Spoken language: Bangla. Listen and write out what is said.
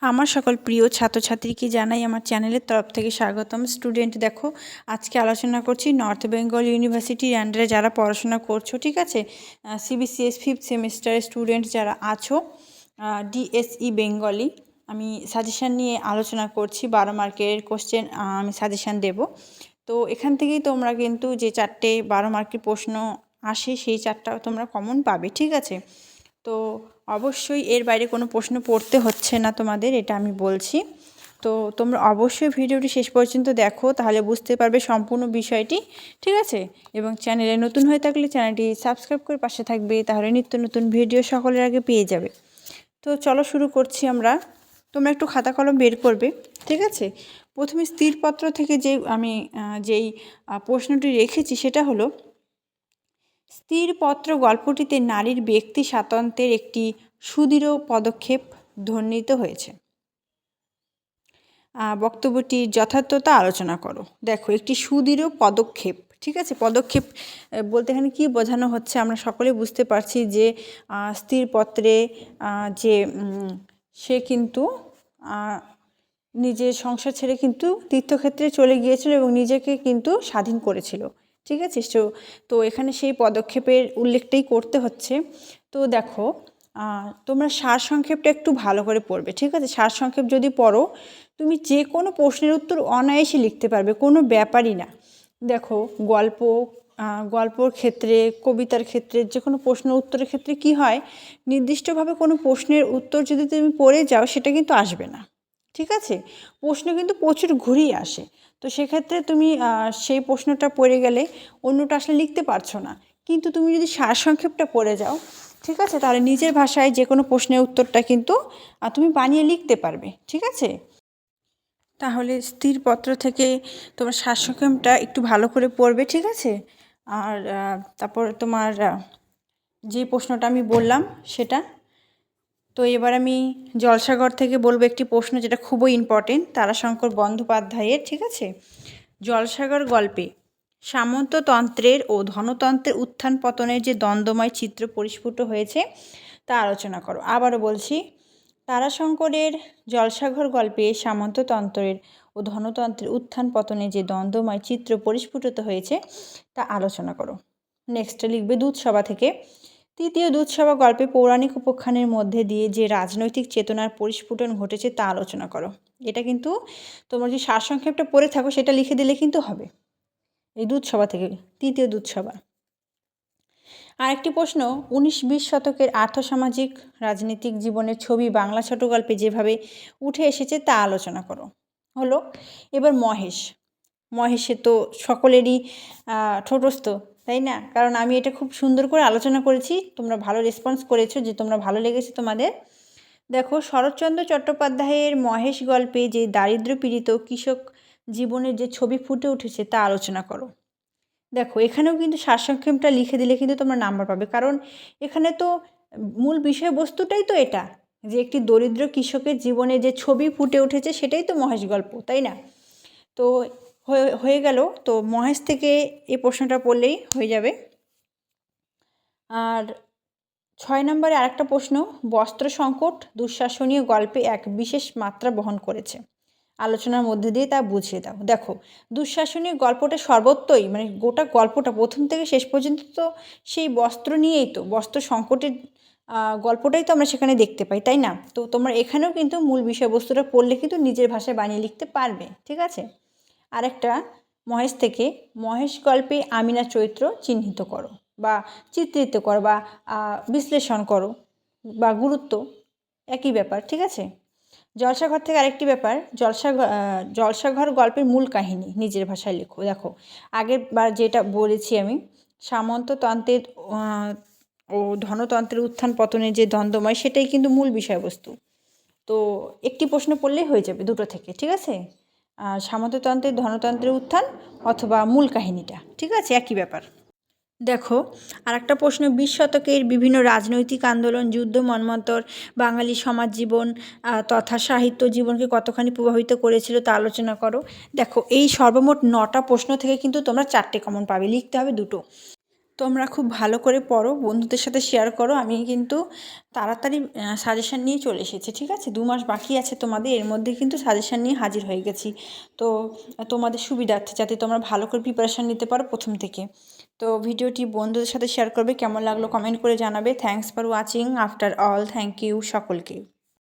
আমার সকল প্রিয় ছাত্রছাত্রীকে জানাই আমার চ্যানেলের তরফ থেকে স্বাগতম। স্টুডেন্ট দেখো, আজকে আলোচনা করছি নর্থ বেঙ্গল ইউনিভার্সিটির আন্ডারে যারা পড়াশোনা করছো, ঠিক আছে, সিবিসিএস ফিফথ সেমিস্টারের স্টুডেন্ট যারা আছো, ডিএসই বেঙ্গলি, আমি সাজেশান নিয়ে আলোচনা করছি। 12 মার্কের কোশ্চেন আমি সাজেশান দেব। তো এখান থেকেই তোমরা কিন্তু যে 4টে 12 মার্কের প্রশ্ন আসে সেই 4টা তোমরা কমন পাবে, ঠিক আছে। তো অবশ্যই এর বাইরে কোনো প্রশ্ন পড়তে হচ্ছে না তোমাদের, এটা আমি বলছি। তো তোমরা অবশ্যই ভিডিওটি শেষ পর্যন্ত দেখো, তাহলে বুঝতে পারবে সম্পূর্ণ বিষয়টি, ঠিক আছে। এবং চ্যানেলে নতুন হয়ে থাকলে চ্যানেলটি সাবস্ক্রাইব করে পাশে থাকবে, তাহলে নিত্য নতুন ভিডিও সকলের আগে পেয়ে যাবে। তো চলো শুরু করছি আমরা। তোমরা একটু খাতা কলম বের করবে, ঠিক আছে। প্রথমে স্থিরপত্র থেকে যেই প্রশ্নটি রেখেছি সেটা হলো, স্থিরপত্র গল্পটিতে নারীর ব্যক্তি স্বাতন্ত্র্যের একটি সুদৃঢ় পদক্ষেপ ধ্বনিত হয়েছে। বক্তব্যটির যথার্থতা আলোচনা করো। দেখো, একটি সুদৃঢ় পদক্ষেপ, ঠিক আছে। পদক্ষেপ বলতে এখানে কী বোঝানো হচ্ছে আমরা সকলে বুঝতে পারছি যে স্থিরপত্রে যে সে কিন্তু নিজের সংসার ছেড়ে কিন্তু তীর্থক্ষেত্রে চলে গিয়েছিল এবং নিজেকে কিন্তু স্বাধীন করেছিল, ঠিক আছে। তো এখানে সেই পদক্ষেপের উল্লেখটাই করতে হচ্ছে। তো দেখো, তোমরা সারসংক্ষেপটা একটু ভালো করে পড়বে, ঠিক আছে। সারসংক্ষেপ যদি পড়ো, তুমি যে কোনো প্রশ্নের উত্তর অনায়াসে লিখতে পারবে, কোনো ব্যাপারই না। দেখো, গল্পর ক্ষেত্রে, কবিতার ক্ষেত্রে, যে কোনো প্রশ্ন উত্তরের ক্ষেত্রে কি হয়, নির্দিষ্টভাবে কোনো প্রশ্নের উত্তর যদি তুমি পড়ে যাও সেটা কিন্তু আসবে না, ঠিক আছে। প্রশ্ন কিন্তু প্রচুর ঘুরিয়ে আসে। তো সেক্ষেত্রে তুমি সেই প্রশ্নটা পড়ে গেলে অন্যটা আসলে লিখতে পারছো না। কিন্তু তুমি যদি সারসংক্ষেপটা পড়ে যাও, ঠিক আছে, তাহলে নিজের ভাষায় যে কোনো প্রশ্নের উত্তরটা কিন্তু তুমি বানিয়ে লিখতে পারবে, ঠিক আছে। তাহলে স্থিরপত্র থেকে তোমার সারসংক্ষেপটা একটু ভালো করে পড়বে, ঠিক আছে। আর তারপর তোমার যে প্রশ্নটা আমি বললাম সেটা। তো এবার আমি জলসাঘর থেকে বলবো একটি প্রশ্ন যেটা খুবই ইম্পর্টেন্ট, তারাশঙ্কর বন্দ্যোপাধ্যায়ের, ঠিক আছে। জলসাঘর গল্পে সামন্ততন্ত্রের ও ধনতন্ত্রের উত্থান পতনের যে দ্বন্দ্বময় চিত্র পরিস্ফুট হয়েছে তা আলোচনা করো। আবারও বলছি, তারাশঙ্করের জলসাঘর গল্পে সামন্ততন্ত্রের ও ধনতন্ত্রের উত্থান পতনে যে দ্বন্দ্বময় চিত্র পরিস্ফুটিত হয়েছে তা আলোচনা করো। নেক্সট লিখবে দুধসভা থেকে, তৃতীয় দুধসভা গল্পে পৌরাণিক উপাখ্যানের মধ্যে দিয়ে যে রাজনৈতিক চেতনার পরিস্ফুটন ঘটেছে তা আলোচনা করো। এটা কিন্তু তোমরা যে সারসংক্ষেপটা পড়ে থাকো সেটা লিখে দিলে কিন্তু হবে। এই দুধসভা থেকে, তৃতীয় দুধসভা। আরেকটি প্রশ্ন, 19-20 শতকের আর্থসামাজিক রাজনৈতিক জীবনের ছবি বাংলা ছোট গল্পে যেভাবে উঠে এসেছে তা আলোচনা করো। হলো এবার মহেশে তো সকলেরই ঠোঁটস্থ, তাই না? কারণ আমি এটা খুব সুন্দর করে আলোচনা করেছি, তোমরা ভালো রেসপন্স করেছো, যে তোমরা ভালো লেগেছে তোমাদের। দেখো, শরৎচন্দ্র চট্টোপাধ্যায়ের মহেশ গল্পে যে দারিদ্র্য পীড়িত কৃষক জীবনের যে ছবি ফুটে উঠেছে তা আলোচনা করো। দেখো, এখানেও কিন্তু সারসংক্ষেপটা লিখে দিলে কিন্তু তোমরা নাম্বার পাবে, কারণ এখানে তো মূল বিষয়বস্তুটাই তো এটা, যে একটি দরিদ্র কৃষকের জীবনে যে ছবি ফুটে উঠেছে সেটাই তো মহেশ গল্প, তাই না? তো হয়ে গেল। তো মহেশ থেকে এই প্রশ্নটা পড়লেই হয়ে যাবে। আর 6 নম্বরে আরেকটা প্রশ্ন, বস্ত্র সংকট দুঃশাসনীয় গল্পে এক বিশেষ মাত্রা বহন করেছে, আলোচনার মধ্যে দিয়ে তা বুঝিয়ে দাও। দেখো, দুঃশাসনীয় গল্পটা সর্বত্রই, মানে গোটা গল্পটা প্রথম থেকে শেষ পর্যন্ত তো সেই বস্ত্র নিয়েই তো, বস্ত্র সংকটের গল্পটাই তো আমরা সেখানে দেখতে পাই, তাই না? তো তোমরা এখানেও কিন্তু মূল বিষয়বস্তুটা পড়লে কিন্তু নিজের ভাষায় বানিয়ে লিখতে পারবে, ঠিক আছে। আরেকটা, মহেশ থেকে, মহেশ গল্পে আমিনা চরিত্র চিহ্নিত করো বা চিত্রিত করো বা বিশ্লেষণ করো, বা গুরুত্ব একই ব্যাপার, ঠিক আছে। জলসাঘর থেকে আরেকটি ব্যাপার, জলসাঘর গল্পের মূল কাহিনী নিজের ভাষায় লেখো। দেখো, আগেরবার যেটা বলেছি আমি, সামন্ততন্ত্রের ও ধনতন্ত্রের উত্থান পতনের যে দ্বন্দ্বময় সেটাই কিন্তু মূল বিষয়বস্তু। তো একটি প্রশ্ন পড়লেই হয়ে যাবে দুটো থেকে, ঠিক আছে। সামন্ততন্ত্রের ধনতন্ত্রের উত্থান অথবা মূল কাহিনীটা, ঠিক আছে, একই ব্যাপার। দেখো, আর একটা প্রশ্ন, 20 শতকের বিভিন্ন রাজনৈতিক আন্দোলন, যুদ্ধ, মন্বন্তর বাঙালি সমাজ জীবন তথা সাহিত্য জীবনকে কতখানি প্রভাবিত করেছিল তা আলোচনা করো। দেখো, এই সর্বমোট 9টা প্রশ্ন থেকে কিন্তু তোমরা 4টে কমন পাবে, লিখতে হবে 2টো। তোমরা খুব ভালো করে পড়ো, বন্ধুদের সাথে শেয়ার করো। আমি কিন্তু তাড়াতাড়ি সাজেশান নিয়ে চলে এসেছি, ঠিক আছে? 2 মাস বাকি আছে তোমাদের, এর মধ্যে কিন্তু সাজেশান নিয়ে হাজির হয়ে গেছি। তো তোমাদের সুবিধার্থে, যাতে তোমরা ভালো করে প্রিপারেশান নিতে পারো প্রথম থেকে। তো ভিডিওটি বন্ধুদের সাথে শেয়ার করবে, কেমন লাগলো কমেন্ট করে জানাবে। Thanks for watching after all, thank you সকলকে।